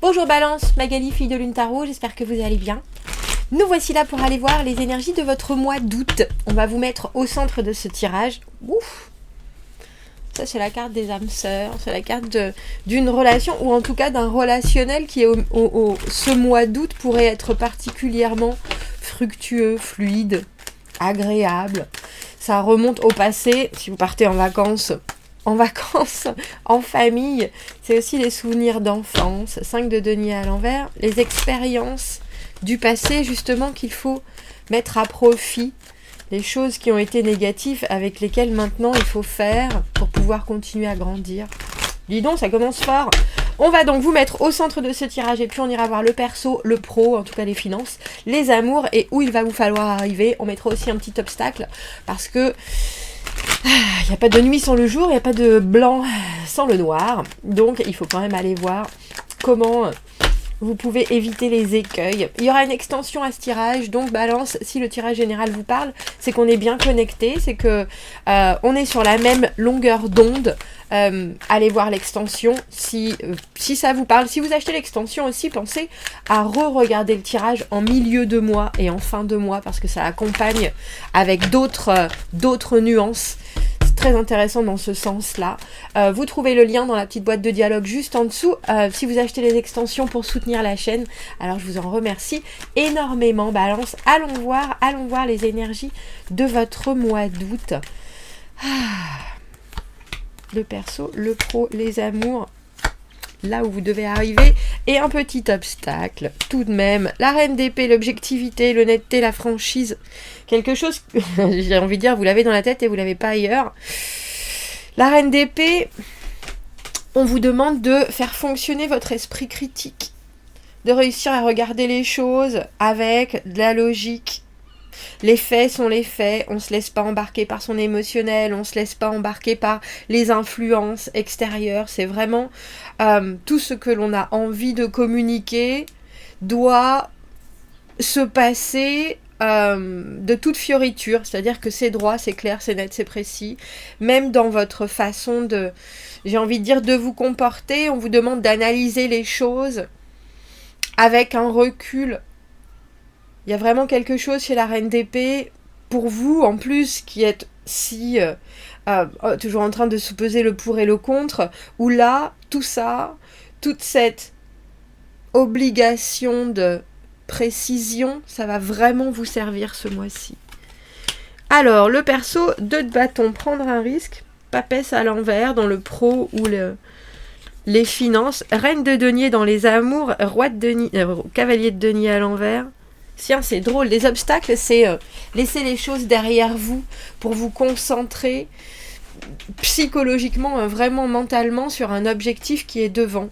Bonjour Balance, Magali, fille de Lune Tarot, j'espère que vous allez bien. Nous voici là pour aller voir les énergies de votre mois d'août. On va vous mettre au centre de ce tirage. Ouf! Ça c'est la carte des âmes sœurs, c'est la carte d'une relation, ou en tout cas d'un relationnel qui ce mois d'août pourrait être particulièrement fructueux, fluide, agréable. Ça remonte au passé, si vous partez en vacances, en famille, c'est aussi les souvenirs d'enfance, 5 de denier à l'envers, les expériences du passé justement qu'il faut mettre à profit, les choses qui ont été négatives avec lesquelles maintenant il faut faire pour pouvoir continuer à grandir. Dis donc, ça commence fort. On va donc vous mettre au centre de ce tirage et puis on ira voir le perso, le pro, en tout cas les finances, les amours et où il va vous falloir arriver. On mettra aussi un petit obstacle parce que il n'y a pas de nuit sans le jour, il n'y a pas de blanc sans le noir. Donc il faut quand même aller voir comment vous pouvez éviter les écueils. Il y aura une extension à ce tirage, donc Balance, si le tirage général vous parle, c'est qu'on est bien connecté, c'est que on est sur la même longueur d'onde. Allez voir l'extension si ça vous parle. Si vous achetez l'extension aussi, pensez à re-regarder le tirage en milieu de mois et en fin de mois parce que ça accompagne avec d'autres nuances. C'est très intéressant dans ce sens-là. Vous trouvez le lien dans la petite boîte de dialogue juste en dessous. Si vous achetez les extensions pour soutenir la chaîne, alors je vous en remercie énormément. Balance, allons voir les énergies de votre mois d'août. Le perso, le pro, les amours, là où vous devez arriver, et un petit obstacle, tout de même, la reine d'épée, l'objectivité, l'honnêteté, la franchise, quelque chose, j'ai envie de dire, vous l'avez dans la tête et vous l'avez pas ailleurs. La reine d'épée, on vous demande de faire fonctionner votre esprit critique, de réussir à regarder les choses avec de la logique. Les faits sont les faits, on ne se laisse pas embarquer par son émotionnel, on ne se laisse pas embarquer par les influences extérieures. C'est vraiment tout ce que l'on a envie de communiquer doit se passer de toute fioriture, c'est-à-dire que c'est droit, c'est clair, c'est net, c'est précis. Même dans votre façon de, j'ai envie de dire, de vous comporter, on vous demande d'analyser les choses avec un recul. Il y a vraiment quelque chose chez la reine d'épée, pour vous en plus, qui êtes toujours en train de sous-peser le pour et le contre, où là, tout ça, toute cette obligation de précision, ça va vraiment vous servir ce mois-ci. Alors, le perso, 2 de bâton, prendre un risque, papesse à l'envers dans le pro ou les finances, reine de denier dans les amours, roi de denier, cavalier de denier à l'envers. Tiens, c'est drôle. Les obstacles, c'est laisser les choses derrière vous pour vous concentrer psychologiquement, vraiment mentalement sur un objectif qui est devant.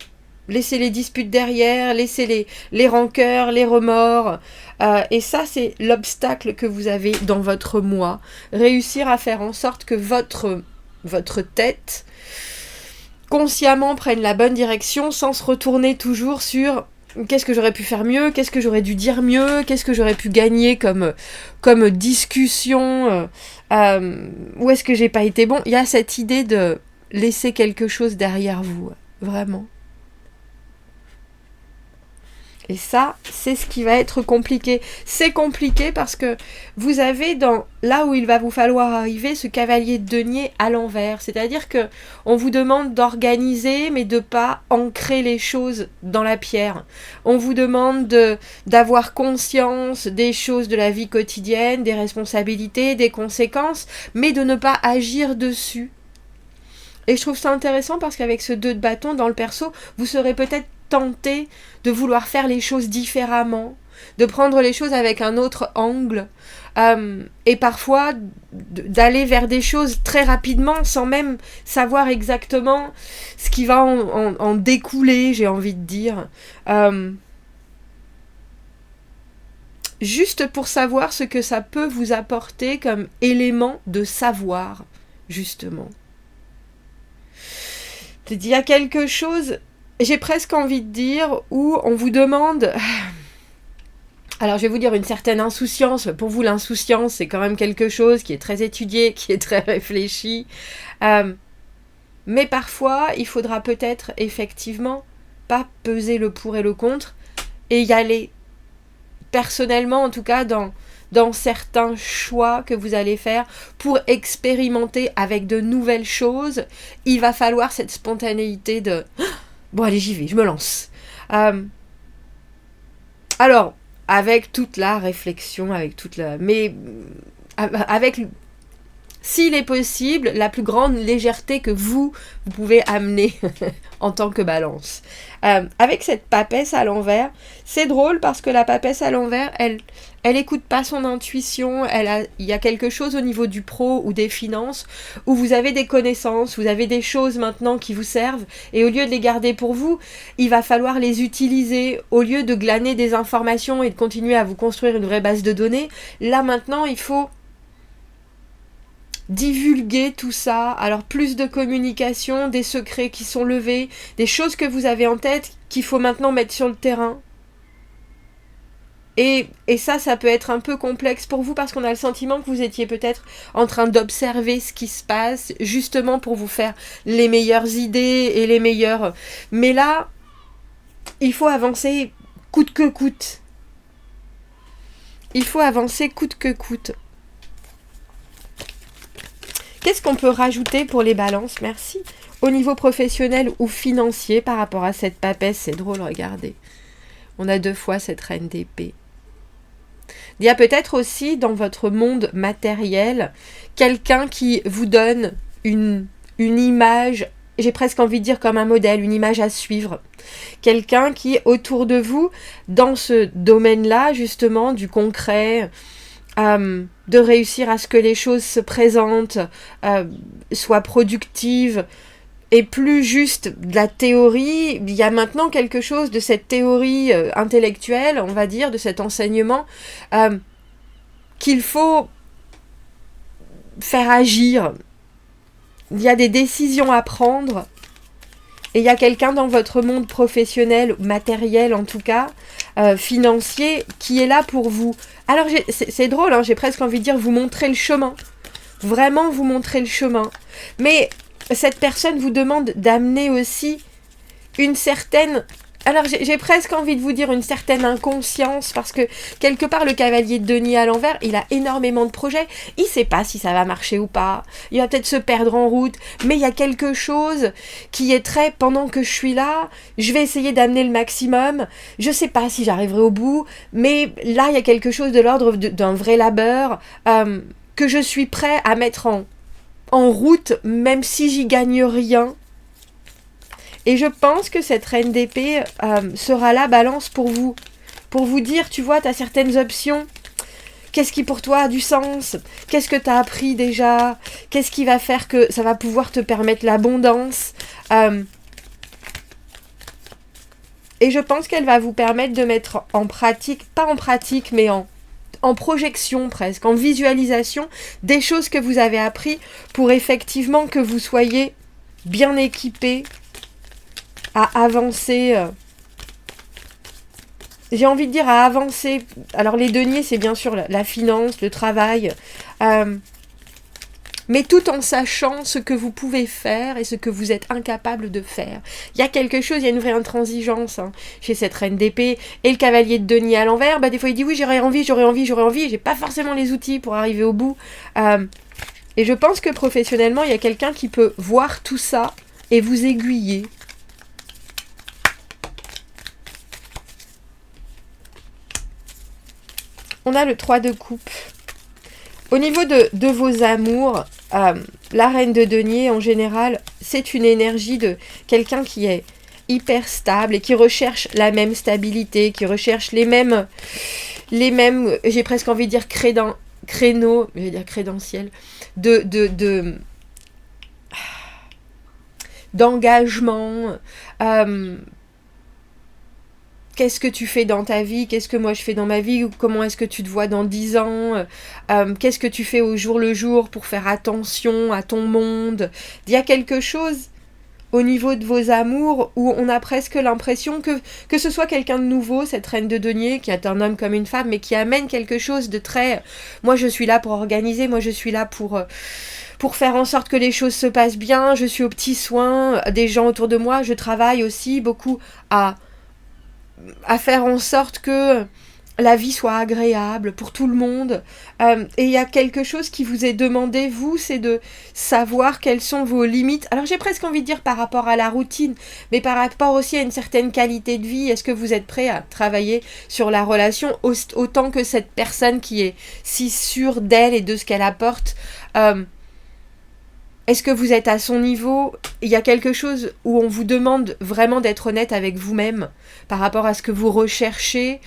Laissez les disputes derrière, laissez les rancœurs, les remords. Et ça, c'est l'obstacle que vous avez dans votre mois. Réussir à faire en sorte que votre tête consciemment prenne la bonne direction sans se retourner toujours sur... Qu'est-ce que j'aurais pu faire mieux? Qu'est-ce que j'aurais dû dire mieux? Qu'est-ce que j'aurais pu gagner comme discussion? Où est-ce que j'ai pas été bon? Il y a cette idée de laisser quelque chose derrière vous, vraiment. Et ça, c'est ce qui va être compliqué. C'est compliqué parce que vous avez là où il va vous falloir arriver ce cavalier de denier à l'envers. C'est-à-dire que on vous demande d'organiser, mais de pas ancrer les choses dans la pierre. On vous demande d'avoir conscience des choses de la vie quotidienne, des responsabilités, des conséquences, mais de ne pas agir dessus. Et je trouve ça intéressant parce qu'avec ce 2 de bâton dans le perso, vous serez peut-être tenté de vouloir faire les choses différemment, de prendre les choses avec un autre angle, et parfois d'aller vers des choses très rapidement sans même savoir exactement ce qui va en découler, j'ai envie de dire. Juste pour savoir ce que ça peut vous apporter comme élément de savoir, justement. Il y a quelque chose... J'ai presque envie de dire où on vous demande... Alors je vais vous dire une certaine insouciance. Pour vous, l'insouciance, c'est quand même quelque chose qui est très étudié, qui est très réfléchi. Mais parfois, il faudra peut-être effectivement pas peser le pour et le contre et y aller personnellement, en tout cas dans certains choix que vous allez faire pour expérimenter avec de nouvelles choses. Il va falloir cette spontanéité de bon allez j'y vais, je me lance. Alors avec toute la réflexion, mais avec, s'il est possible, la plus grande légèreté que vous pouvez amener en tant que balance. Avec cette papesse à l'envers, c'est drôle parce que la papesse à l'envers, elle écoute pas son intuition, il y a quelque chose au niveau du pro ou des finances où vous avez des connaissances, vous avez des choses maintenant qui vous servent et au lieu de les garder pour vous, il va falloir les utiliser au lieu de glaner des informations et de continuer à vous construire une vraie base de données. Là maintenant, il faut divulguer tout ça, alors plus de communication, des secrets qui sont levés, des choses que vous avez en tête qu'il faut maintenant mettre sur le terrain. Et ça peut être un peu complexe pour vous parce qu'on a le sentiment que vous étiez peut-être en train d'observer ce qui se passe, justement pour vous faire les meilleures idées et les meilleures... Mais là, il faut avancer coûte que coûte. Il faut avancer coûte que coûte. Qu'est-ce qu'on peut rajouter pour les balances? Merci. Au niveau professionnel ou financier par rapport à cette papesse, c'est drôle, regardez. On a 2 fois cette reine d'épée. Il y a peut-être aussi dans votre monde matériel quelqu'un qui vous donne une image, j'ai presque envie de dire comme un modèle, une image à suivre. Quelqu'un qui, autour de vous, dans ce domaine-là, justement, du concret, de réussir à ce que les choses se présentent, soient productives, et plus juste de la théorie, il y a maintenant quelque chose de cette théorie intellectuelle, on va dire, de cet enseignement, qu'il faut faire agir. Il y a des décisions à prendre, et il y a quelqu'un dans votre monde professionnel, matériel en tout cas, financier, qui est là pour vous. Alors c'est drôle, hein, j'ai presque envie de dire vous montrer le chemin. Vraiment vous montrer le chemin. Mais cette personne vous demande d'amener aussi une certaine... Alors j'ai presque envie de vous dire une certaine inconscience parce que quelque part le cavalier de denier à l'envers, il a énormément de projets, il sait pas si ça va marcher ou pas, il va peut-être se perdre en route, mais il y a quelque chose qui est très, pendant que je suis là, je vais essayer d'amener le maximum, je sais pas si j'arriverai au bout, mais là il y a quelque chose de l'ordre d'un vrai labeur que je suis prêt à mettre en route même si j'y gagne rien. Et je pense que cette reine d'épée sera la balance pour vous dire, tu vois, tu as certaines options. Qu'est-ce qui pour toi a du sens? Qu'est-ce que tu as appris déjà? Qu'est-ce qui va faire que ça va pouvoir te permettre l'abondance? Et je pense qu'elle va vous permettre de mettre en pratique, pas en pratique, mais en projection presque, en visualisation, des choses que vous avez appris pour effectivement que vous soyez bien équipés à avancer, j'ai envie de dire à avancer. Alors les deniers, c'est bien sûr la finance, le travail, mais tout en sachant ce que vous pouvez faire et ce que vous êtes incapable de faire. Il y a quelque chose, il y a une vraie intransigeance chez cette reine d'épée. Et le cavalier de denier à l'envers, des fois il dit oui, j'aurais envie, j'ai pas forcément les outils pour arriver au bout. Et je pense que professionnellement, il y a quelqu'un qui peut voir tout ça et vous aiguiller. On a le 3 de coupe. Au niveau de vos amours, la reine de denier, en général, c'est une énergie de quelqu'un qui est hyper stable et qui recherche la même stabilité, qui recherche les mêmes j'ai presque envie de dire créneaux, je vais dire crédentiels, d'engagement. Qu'est-ce que tu fais dans ta vie? Qu'est-ce que moi je fais dans ma vie? Comment est-ce que tu te vois dans 10 ans? Qu'est-ce que tu fais au jour le jour pour faire attention à ton monde? Il y a quelque chose au niveau de vos amours où on a presque l'impression que ce soit quelqu'un de nouveau, cette reine de denier, qui est un homme comme une femme, mais qui amène quelque chose de très... Moi je suis là pour organiser, moi je suis là pour pour faire en sorte que les choses se passent bien. Je suis aux petits soins des gens autour de moi. Je travaille aussi beaucoup à faire en sorte que la vie soit agréable pour tout le monde. Et il y a quelque chose qui vous est demandé, vous, c'est de savoir quelles sont vos limites. Alors j'ai presque envie de dire par rapport à la routine, mais par rapport aussi à une certaine qualité de vie. Est-ce que vous êtes prêt à travailler sur la relation autant que cette personne qui est si sûre d'elle et de ce qu'elle apporte est-ce que vous êtes à son niveau? Il y a quelque chose où on vous demande vraiment d'être honnête avec vous-même par rapport à ce que vous recherchez.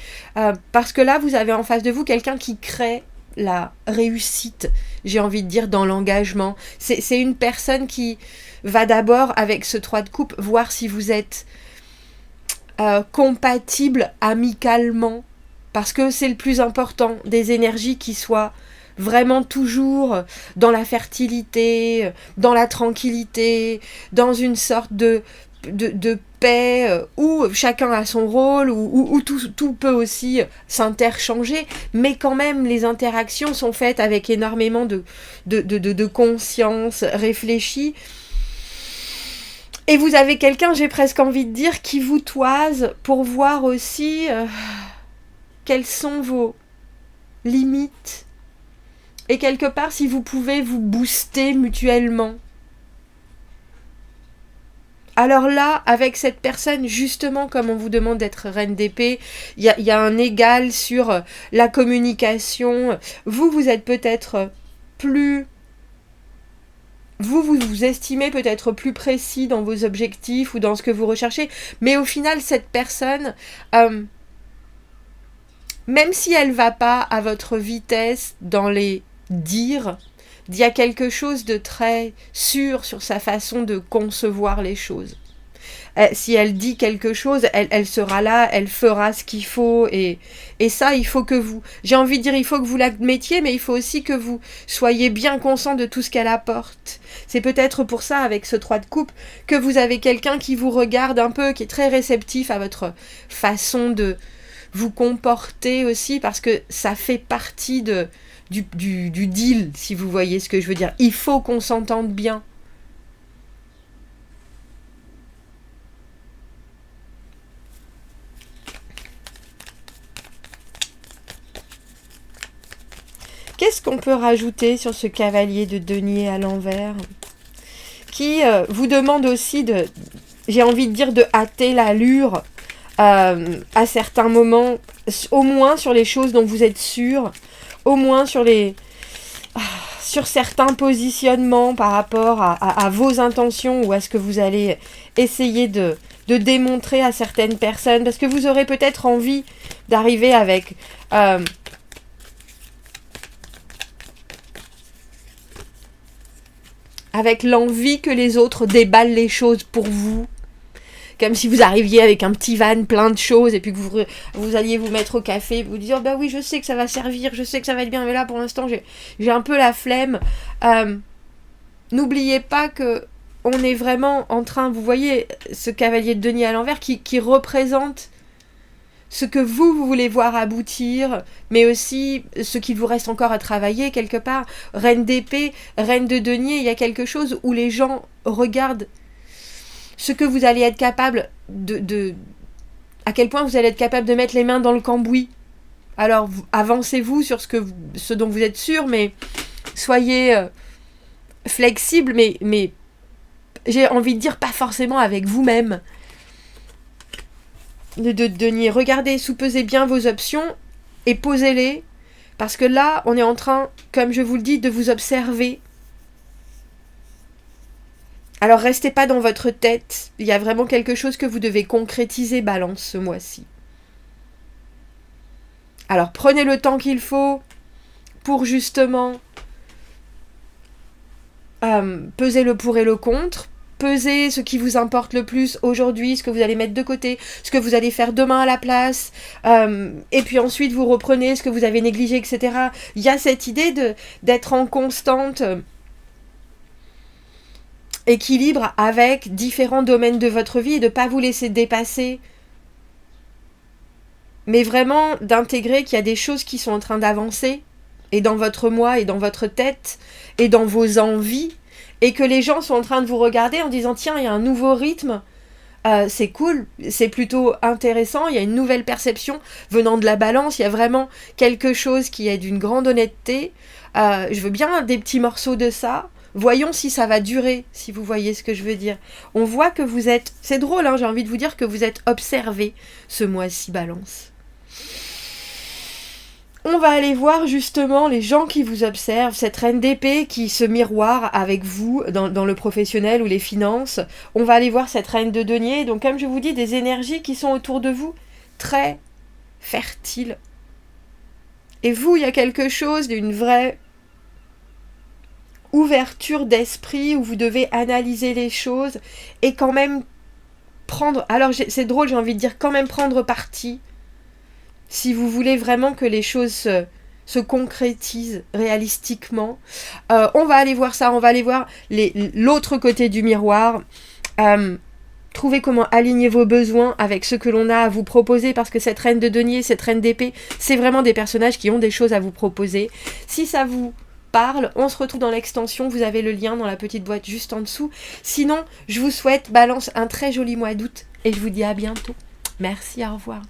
Parce que là, vous avez en face de vous quelqu'un qui crée la réussite, j'ai envie de dire, dans l'engagement. C'est une personne qui va d'abord, avec ce 3 de coupe, voir si vous êtes compatible amicalement. Parce que c'est le plus important, des énergies qui soient vraiment toujours dans la fertilité, dans la tranquillité, dans une sorte de paix où chacun a son rôle, où tout peut aussi s'interchanger, mais quand même les interactions sont faites avec énormément de conscience réfléchie. Et vous avez quelqu'un, j'ai presque envie de dire, qui vous toise pour voir aussi quelles sont vos limites. Et quelque part, si vous pouvez vous booster mutuellement. Alors là, avec cette personne, justement, comme on vous demande d'être reine d'épée, il y a un égal sur la communication. Vous êtes peut-être plus... Vous estimez peut-être plus précis dans vos objectifs ou dans ce que vous recherchez. Mais au final, cette personne... même si elle ne va pas à votre vitesse dans les dire, il y a quelque chose de très sûr sur sa façon de concevoir les choses. Si elle dit quelque chose, elle sera là, elle fera ce qu'il faut, et ça, il faut que vous... J'ai envie de dire, il faut que vous l'admettiez, mais il faut aussi que vous soyez bien conscient de tout ce qu'elle apporte. C'est peut-être pour ça, avec ce 3 de coupe, que vous avez quelqu'un qui vous regarde un peu, qui est très réceptif à votre façon de vous comporter aussi, parce que ça fait partie du deal, si vous voyez ce que je veux dire. Il faut qu'on s'entende bien. Qu'est-ce qu'on peut rajouter sur ce cavalier de denier à l'envers qui vous demande aussi de, j'ai envie de dire, de hâter l'allure à certains moments, au moins sur les choses dont vous êtes sûr, au moins sur certains positionnements par rapport à vos intentions ou à ce que vous allez essayer de démontrer à certaines personnes, parce que vous aurez peut-être envie d'arriver avec l'envie que les autres déballent les choses pour vous. Comme si vous arriviez avec un petit van plein de choses et puis que vous alliez vous mettre au café et vous dire bah oui, je sais que ça va servir, je sais que ça va être bien, mais là pour l'instant j'ai un peu la flemme. N'oubliez pas que on est vraiment en train, vous voyez ce cavalier de denier à l'envers qui représente ce que vous voulez voir aboutir, mais aussi ce qu'il vous reste encore à travailler quelque part. Reine d'épée, reine de denier, il y a quelque chose où les gens regardent ce que vous allez être capable à quel point vous allez être capable de mettre les mains dans le cambouis. Alors, avancez-vous sur ce dont vous êtes sûr, mais soyez flexible, mais j'ai envie de dire pas forcément avec vous-même. De denier, regardez, soupesez bien vos options et posez-les, parce que là, on est en train, comme je vous le dis, de vous observer. Alors restez pas dans votre tête, il y a vraiment quelque chose que vous devez concrétiser, Balance, ce mois-ci. Alors prenez le temps qu'il faut pour justement peser le pour et le contre, peser ce qui vous importe le plus aujourd'hui, ce que vous allez mettre de côté, ce que vous allez faire demain à la place, et puis ensuite vous reprenez ce que vous avez négligé, etc. Il y a cette idée d'être en constante équilibre avec différents domaines de votre vie et de ne pas vous laisser dépasser, mais vraiment d'intégrer qu'il y a des choses qui sont en train d'avancer et dans votre moi et dans votre tête et dans vos envies, et que les gens sont en train de vous regarder en disant tiens, il y a un nouveau rythme, c'est cool, c'est plutôt intéressant, il y a une nouvelle perception venant de la balance, il y a vraiment quelque chose qui est d'une grande honnêteté, je veux bien des petits morceaux de ça, voyons si ça va durer, si vous voyez ce que je veux dire. On voit que vous êtes, c'est drôle, hein, j'ai envie de vous dire que vous êtes observé ce mois-ci balance. On va aller voir justement les gens qui vous observent, cette reine d'épée qui se miroire avec vous dans le professionnel ou les finances. On va aller voir cette reine de denier. Donc comme je vous dis, des énergies qui sont autour de vous très fertiles. Et vous, il y a quelque chose d'une vraie ouverture d'esprit où vous devez analyser les choses et quand même prendre... Alors c'est drôle, j'ai envie de dire quand même prendre parti. Si vous voulez vraiment que les choses se concrétisent réalistiquement, on va aller voir ça, on va aller voir l'autre côté du miroir. Trouvez comment aligner vos besoins avec ce que l'on a à vous proposer, parce que cette reine de denier, cette reine d'épée, c'est vraiment des personnages qui ont des choses à vous proposer. Si ça vous parle, on se retrouve dans l'extension, vous avez le lien dans la petite boîte juste en dessous. Sinon, je vous souhaite, Balance, un très joli mois d'août et je vous dis à bientôt. Merci, au revoir.